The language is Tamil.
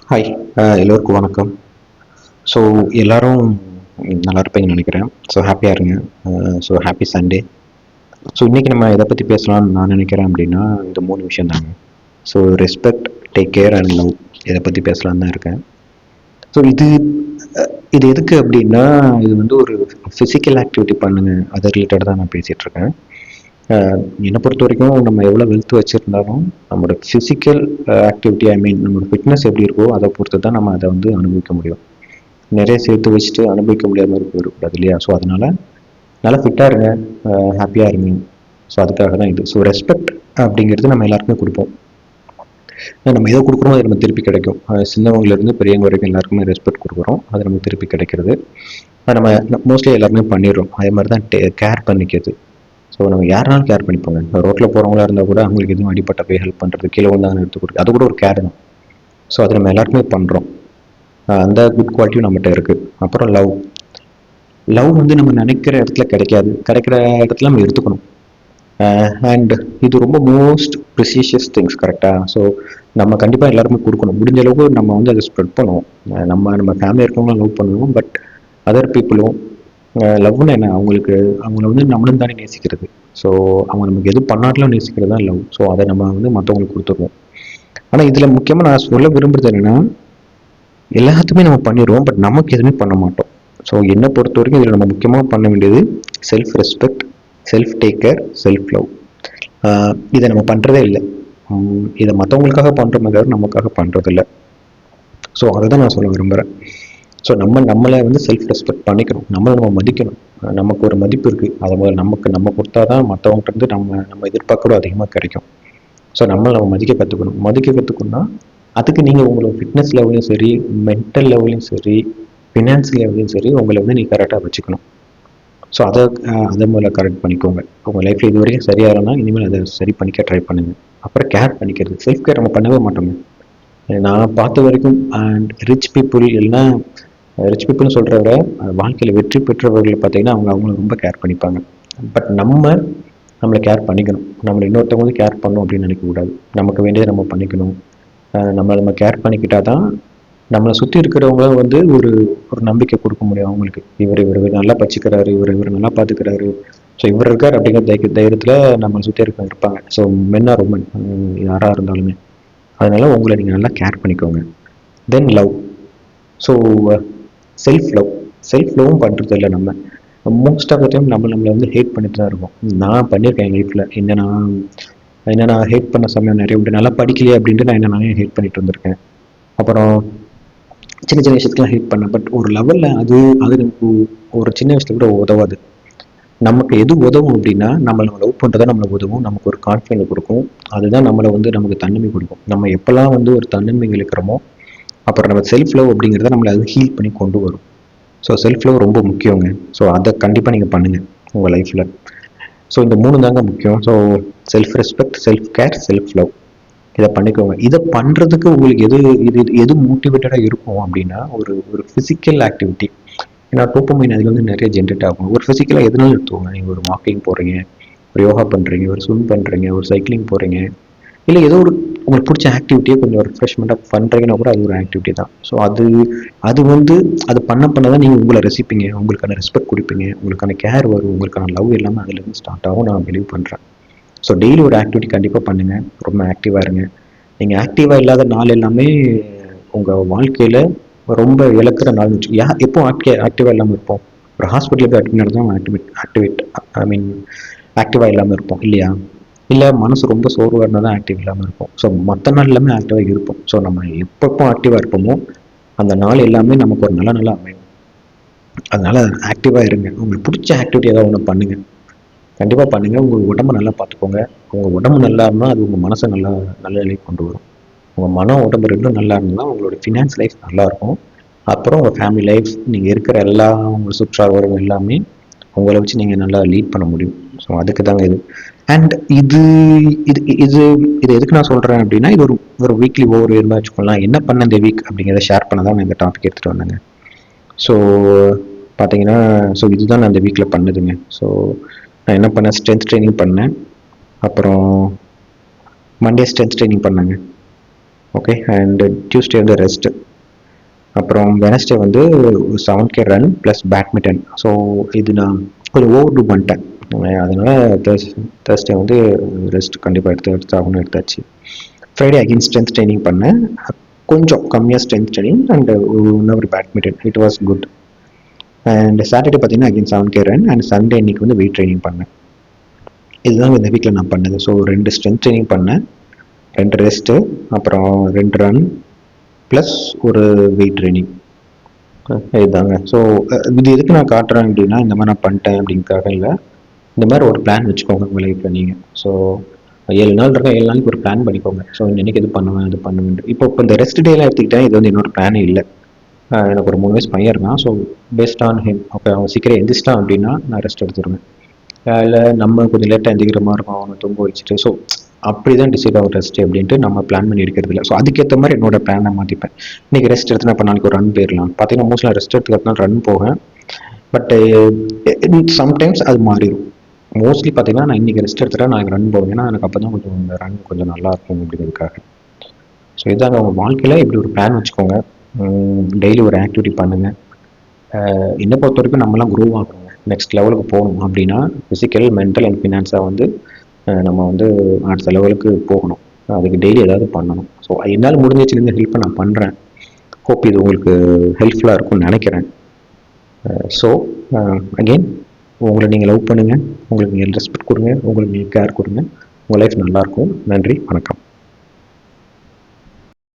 ஹாய். எல்லோருக்கும் வணக்கம். ஸோ எல்லாரும் நல்லா இருப்பீங்கன்னு நினைக்கிறேன். ஸோ ஹாப்பியாக இருங்க. So happy Sunday. ஸோ இன்றைக்கி நம்ம எதை பற்றி பேசலாம்னு நான் நினைக்கிறேன் அப்படின்னா, இந்த 3 விஷயம் தாங்க. So respect, take care and love. இதை பற்றி பேசலான்னு தான் இருக்கேன். ஸோ இது எதுக்கு அப்படின்னா, இது வந்து ஒரு ஃபிசிக்கல் ஆக்டிவிட்டி பண்ணுங்க, அதை ரிலேட்டட் தான் நான் பேசிகிட்டு இருக்கேன். என்னை பொறுத்த வரைக்கும் நம்ம எவ்வளோ வெல்த் வச்சுருந்தாலும் நம்மளோட ஃபிசிக்கல் ஆக்டிவிட்டி, நம்மளோட ஃபிட்னஸ் எப்படி இருக்கோ அதை பொறுத்து தான் நம்ம அதை வந்து அனுபவிக்க முடியும். நிறைய சேர்த்து வச்சுட்டு அனுபவிக்க முடியாத மாதிரி போயிடக்கூடாது இல்லையா? ஸோ அதனால நல்லா ஃபிட்டாக இருங்க, ஹாப்பியாக இருங்க. ஸோ அதுக்காக தான் இது. ஸோ ரெஸ்பெக்ட் அப்படிங்கிறது நம்ம எல்லாருக்குமே கொடுப்போம். நம்ம எதை கொடுக்குறோமோ அது நம்ம திருப்பி கிடைக்கும். சின்னவங்கலேருந்து பெரியவங்க வரைக்கும் எல்லாருக்குமே ரெஸ்பெக்ட் கொடுக்குறோம், அது நமக்கு திருப்பி கிடைக்கிறது. நம்ம மோஸ்ட்லி எல்லாருமே பண்ணிடுறோம். அதே மாதிரி தான் கேர் பண்ணிக்கிறது. ஸோ நம்ம யாருனாலும் கேர் பண்ணிப்போங்க. ரோட்டில் போகிறவங்களா இருந்தால் கூட அவங்களுக்கு எதுவும் அடிப்பட்ட போய் ஹெல்ப் பண்ணுறது, கீழே வந்தாங்கன்னு எடுத்து கொடுக்குறது, அது கூட ஒரு கேர் தான். ஸோ அது நம்ம எல்லாருக்குமே பண்ணுறோம். அந்த குட் குவாலிட்டியும் நம்மகிட்ட இருக்குது. அப்புறம் லவ். லவ் வந்து நம்ம நினைக்கிற இடத்துல கிடைக்காது, கிடைக்கிற இடத்துல நம்ம எடுத்துக்கணும். அண்ட் இது ரொம்ப மோஸ்ட் ப்ரிசிஷியஸ் திங்ஸ், கரெக்டாக? ஸோ நம்ம கண்டிப்பாக எல்லாருமே கொடுக்கணும். முடிஞ்ச அளவுக்கு நம்ம வந்து அதை ஸ்ப்ரெட் பண்ணுவோம். நம்ம ஃபேமிலி இருக்கவங்களும் லவ் பண்ணுவோம். பட் அதர் பீப்புளும் லவ்னு என்ன, அவங்கள வந்து நம்மளும் தானே நேசிக்கிறது. ஸோ அவங்க நமக்கு எது பண்ணாட்டிலும் நேசிக்கிறது தான் லவ். ஸோ அதை நம்ம வந்து மற்றவங்களுக்கு கொடுத்துருவோம். ஆனால் இதில் முக்கியமாக நான் சொல்ல விரும்புறது என்னென்னா, எல்லாத்துக்குமே நம்ம பண்ணிடுவோம், பட் நமக்கு எதுவுமே பண்ண மாட்டோம். ஸோ என்னை பொறுத்த வரைக்கும் இதில் நம்ம முக்கியமாக பண்ண வேண்டியது self respect, self take care, self love. இதை நம்ம பண்ணுறதே இல்லை. இதை மற்றவங்களுக்காக பண்ணுறோமே தவிர நமக்காக பண்ணுறது இல்லை. ஸோ அதை தான் நான் சொல்ல விரும்புகிறேன். ஸோ நம்மளை வந்து செல்ஃப் ரெஸ்பெக்ட் பண்ணிக்கணும், நம்மளை நம்ம மதிக்கணும். நமக்கு ஒரு மதிப்பு இருக்குது, அதை நம்ம கொடுத்தா தான் மற்றவங்கள்ட்ட இருந்து நம்ம எதிர்பார்க்கறோம் அதிகமாக கிடைக்கும். ஸோ நம்ம மதிக்க கற்றுக்கணும்னா அதுக்கு நீங்கள் உங்களோட ஃபிட்னஸ் லெவலையும் சரி, மென்டல் லெவலையும் சரி, ஃபினான்ஸ் லெவலையும் சரி, உங்களை வந்து நீங்கள் கரெக்டாக வச்சுக்கணும். ஸோ அதை முதல்ல கரெக்ட் பண்ணிக்கோங்க. உங்கள் லைஃப்பில் இது வரைக்கும் சரியாகலன்னா இனிமேல் அதை சரி பண்ணிக்க ட்ரை பண்ணுங்கள். அப்புறம் கேர் பண்ணிக்கிறது. செல்ஃப் கேர் நம்ம பண்ணவே மாட்டோங்க. நான் பார்த்த வரைக்கும் ரிச் பீப்புள் இல்லைன்னா ரிச் பீப்புள்னு சொல்கிறத விட வாழ்க்கையில் வெற்றி பெற்றவர்களை பார்த்தீங்கன்னா அவங்கள ரொம்ப கேர் பண்ணிப்பாங்க. பட் நம்மளை கேர் பண்ணிக்கணும். நம்மளை இன்னொருத்தவங்க வந்து கேர் பண்ணணும் அப்படின்னு நினைக்கக்கூடாது. நமக்கு வேண்டியதை நம்ம பண்ணிக்கணும். நம்ம கேர் பண்ணிக்கிட்டா தான் நம்மளை சுற்றி இருக்கிறவங்க வந்து ஒரு ஒரு நம்பிக்கை கொடுக்க முடியும் அவங்களுக்கு. இவர் நல்லா பச்சிக்கிறாரு, இவர் நல்லா பார்த்துக்கிறாரு, ஸோ இவர் இருக்கார் அப்படிங்கிற தைரியத்தில் நம்மளை சுற்றி இருப்பாங்க. ஸோ மென் ஆர் உமன், யாராக இருந்தாலுமே. அதனால உங்களை நீங்கள் நல்லா கேர் பண்ணிக்கோங்க. தென் லவ். ஸோ செல்ஃப் லவ்வும் பண்ணுறது இல்லை. நம்ம மோஸ்ட் ஆஃப் த டைம் நம்மளை வந்து ஹேட் பண்ணிட்டு தான் இருக்கோம். நான் பண்ணியிருக்கேன் என் லைஃப்பில். என்ன ஹேட் பண்ண சமயம் நிறைய உண்டு. நல்லா படிக்கலையே அப்படின்ட்டு நான் நானே ஹேட் பண்ணிட்டு இருந்திருக்கேன். அப்புறம் சின்ன சின்ன விஷயத்துக்குலாம் ஹேட் பண்ணேன். பட் ஒரு லெவலில் அது எனக்கு ஒரு சின்ன விஷயத்துல கூட உதவாது. நமக்கு எது உதவும் அப்படின்னா, நம்மளை லவ் பண்ணுறதா நம்மளுக்கு உதவும், நமக்கு ஒரு கான்ஃபிடென்ட் கொடுக்கும். அதுதான் நம்மளை வந்து நமக்கு தன்னம்பிக்கை கொடுக்கும். நம்ம எப்போல்லாம் வந்து ஒரு தன்னம்பிக்கை இருக்கிறோமோ, அப்புறம் நம்ம செல்ஃப் லவ் அப்படிங்கிறத நம்மளை அது ஹீல் பண்ணி கொண்டு வரும். ஸோ செல்ஃப் லவ் ரொம்ப முக்கியங்க. ஸோ அதை கண்டிப்பாக நீங்கள் பண்ணுங்கள் உங்கள் லைஃப்பில். ஸோ இந்த 3 தாங்க முக்கியம். So self respect, self care, self love. இதை பண்ணிக்கோங்க. இதை பண்ணுறதுக்கு உங்களுக்கு எது மோட்டிவேட்டடாக இருக்கும் அப்படின்னா, ஒரு ஒரு ஃபிசிக்கல் ஆக்டிவிட்டி. ஏன்னா டோப்பமைன் அதில் வந்து நிறைய ஜென்ரேட் ஆகும். ஒரு ஃபிசிக்கலாக எதுனாலும் எடுத்துக்கோங்க. நீங்கள் ஒரு வாக்கிங் போகிறீங்க, ஒரு யோகா பண்ணுறீங்க, ஒரு ஸ்விம் பண்ணுறீங்க, ஒரு சைக்கிளிங் போகிறீங்க, இல்லை ஏதோ ஒரு உங்களுக்கு பிடிச்ச ஆக்டிவிட்டியை கொஞ்சம் ரிஃப்ரெஷ்மெண்ட்டாக பண்ணுறீங்கன்னா கூட அது ஒரு ஆக்டிவிட்டி தான். ஸோ அது வந்து அது பண்ண தான் நீங்கள் உங்களை ரசிப்பீங்க, உங்களுக்கான ரெஸ்பெக்ட் கொடுப்பீங்க, உங்களுக்கான கேர் வரும், உங்களுக்கான லவ் எல்லாமே அதுலேருந்து ஸ்டார்ட் ஆகும். நான் பிலீவ் பண்ணுறேன். ஸோ டெய்லி ஒரு ஆக்டிவிட்டி கண்டிப்பாக பண்ணுங்கள். ரொம்ப ஆக்டிவாக இருங்க. நீங்கள் ஆக்டிவாக இல்லாத நாள் எல்லாமே உங்கள் வாழ்க்கையில் ரொம்ப இழக்கிற நாள் வச்சு எப்போ ஆக்டிவாக இல்லாமல் இருப்போம்? ஒரு ஹாஸ்பிட்டலுக்கு அட்மிட் தான் ஆக்டிவாக இல்லாமல் இருப்போம் இல்லையா? இல்லை மனசு ரொம்ப சோர்வாக இருந்தால் தான் ஆக்டிவ் இல்லாமல் இருப்போம். ஸோ மற்ற நாள் எல்லாமே ஆக்டிவாக இருப்போம். ஸோ நம்ம எப்பப்போ ஆக்டிவாக இருப்போமோ அந்த நாள் எல்லாமே நமக்கு ஒரு நல்லா அமையும். அதனால் ஆக்டிவாக இருங்க. உங்களுக்கு பிடிச்ச ஆக்டிவிட்டி ஏதாவது ஒன்று பண்ணுங்கள். கண்டிப்பாக பண்ணுங்கள். உங்கள் உடம்பை நல்லா பார்த்துக்கோங்க. உங்கள் உடம்பு நல்லா இருந்தால் அது உங்கள் மனசை நல்ல நிலைக்கு கொண்டு வரும். உங்கள் மன உடம்பு ரெண்டும் நல்லா இருந்தால் உங்களோட ஃபினான்ஸ் லைஃப் நல்லாயிருக்கும். அப்புறம் உங்கள் ஃபேமிலி லைஃப், நீங்கள் இருக்கிற எல்லா உங்கள் சுற்றார்களும் எல்லாமே உங்களை வச்சு நீங்கள் நல்லா லீட் பண்ண முடியும். ஸோ அதுக்கு தாங்க இது. அண்ட் இது இது இது இது எதுக்கு நான் சொல்கிறேன் அப்படின்னா, இது ஒரு வீக்லி ஓவர் இருந்தால் வச்சுக்கோங்களேன். என்ன பண்ண இந்த வீக் அப்படிங்கிறத ஷேர் பண்ண தான் நான் இந்த டாபிக் எடுத்துகிட்டு வந்தேங்க. ஸோ பார்த்தீங்கன்னா, ஸோ இதுதான் நான் இந்த வீக்கில் பண்ணதுங்க. ஸோ நான் என்ன பண்ணேன், ஸ்ட்ரென்த் ட்ரைனிங் பண்ணேன். அப்புறம் மண்டே ஸ்ட்ரென்த் ட்ரைனிங் பண்ணேங்க. ஓகே. அண்ட் டியூஸ்டே வந்து ரெஸ்ட்டு. அப்புறம் வெனஸ்டே வந்து 7K run plus badminton. So இது நான் கொஞ்சம் ஓவர் டூ பண்ணிட்டேன். அதனால தேர்ஸ்டே வந்து ரெஸ்ட் கண்டிப்பாக எடுத்தாகணும்னு எடுத்தாச்சு. ஃப்ரைடே அகைன் ஸ்ட்ரென்த் ட்ரைனிங் பண்ணேன். கொஞ்சம் கம்மியாக strength training and 1 hour badminton. It was good. And Saturday பார்த்தீங்கன்னா again 7K run and Sunday இன்னைக்கு வந்து வெயிட் ட்ரைனிங் பண்ணேன். இதுதான் இந்த வீக்கில் நான் பண்ணது. ஸோ 2 ஸ்ட்ரென்த் ட்ரைனிங் பண்ணேன், 2 ரெஸ்ட்டு, அப்புறம் 2 ரன் ப்ளஸ் ஒரு வெயிட் ட்ரைனிங். இதுதாங்க. ஸோ இது எதுக்கு நான் காட்டுறேன் அப்படின்னா, இந்த மாதிரி நான் பண்ணிட்டேன் அப்படிங்கிறதுக்காக இல்லை. இந்த மாதிரி ஒரு பிளான் வச்சுக்கோங்க உங்கள் லைஃப்பில் நீங்கள். ஸோ 7 நாள் இருக்கா, 7 நாளைக்கு ஒரு பிளான் பண்ணிக்கோங்க. ஸோ இன்னைக்கு இது பண்ணுவேன், இது பண்ணுவேன். இப்போ இந்த ரெஸ்ட் டேலாம் எடுத்துக்கிட்டேன், இது வந்து என்னோட பிளானே இல்லை. எனக்கு ஒரு 3 வயசு பையன் இருக்கான். So based on him. Okay, அவன் சீக்கிரம் எந்திரிச்சிட்டான் அப்படின்னா நான் ரெஸ்ட் எடுத்துருவேன். இல்லை நம்ம கொஞ்சம் லேட்டாக எந்திரிக்கிற மாதிரி இருக்கும், அவனை தூங்க வச்சுட்டு. ஸோ அப்படி தான் டிசைட் ஆகும் ரெஸ்ட் அப்படின்ட்டு நம்ம பிளான் பண்ணி எடுக்கிறது இல்லை. ஸோ அதுக்கேற்ற மாதிரி என்னோட பிளானை மாற்றிப்பேன். இன்றைக்கி ரெஸ்ட் எடுத்து நான் இப்போ நாளைக்கு ஒரு ரன் போயிடலாம். பார்த்தீங்கன்னா மோஸ்ட்லி ரெஸ்ட் எடுத்துக்கிறதுனால ரன் போவேன். பட்டு சம்டைம்ஸ் அது மாறிடும். மோஸ்ட்லி பார்த்தீங்கன்னா நான் இன்றைக்கி ரெஸ்ட் எடுத்துட்டா நாளைக்கு ரன் போவேன். ஏன்னா எனக்கு அப்போ தான் கொஞ்சம் இந்த ரன் கொஞ்சம் நல்லா இருக்கும் அப்படிங்கிறதுக்காக. ஸோ இதாங்க, உங்கள் வாழ்க்கையில் இப்படி ஒரு பிளான் வச்சுக்கோங்க. டெய்லி ஒரு ஆக்டிவிட்டி பண்ணுங்கள். என்னை பொறுத்த வரைக்கும் நம்மலாம் க்ரோ ஆகணும், நெக்ஸ்ட் லெவலுக்கு போகணும் அப்படின்னா ஃபிசிக்கல், மென்டல் அண்ட் ஃபினான்ஸாக வந்து நம்ம வந்து அடுத்த லெவலுக்கு போகணும். அதுக்கு டெய்லி ஏதாவது பண்ணணும். ஸோ என்னால் முடிஞ்சிச்சு இந்த ஹெல்ப்பை நான் பண்ணுறேன். ஹோப் இது உங்களுக்கு ஹெல்ப்ஃபுல்லாக இருக்கும்னு நினைக்கிறேன். ஸோ அகெயின், உங்களை நீங்கள் லவ் பண்ணுங்கள், உங்களுக்கு நீங்கள் ரெஸ்பெக்ட் கொடுங்க, உங்களுக்கு நீங்கள் கேர் கொடுங்க. உங்கள் லைஃப் நல்லாயிருக்கும். நன்றி, வணக்கம்.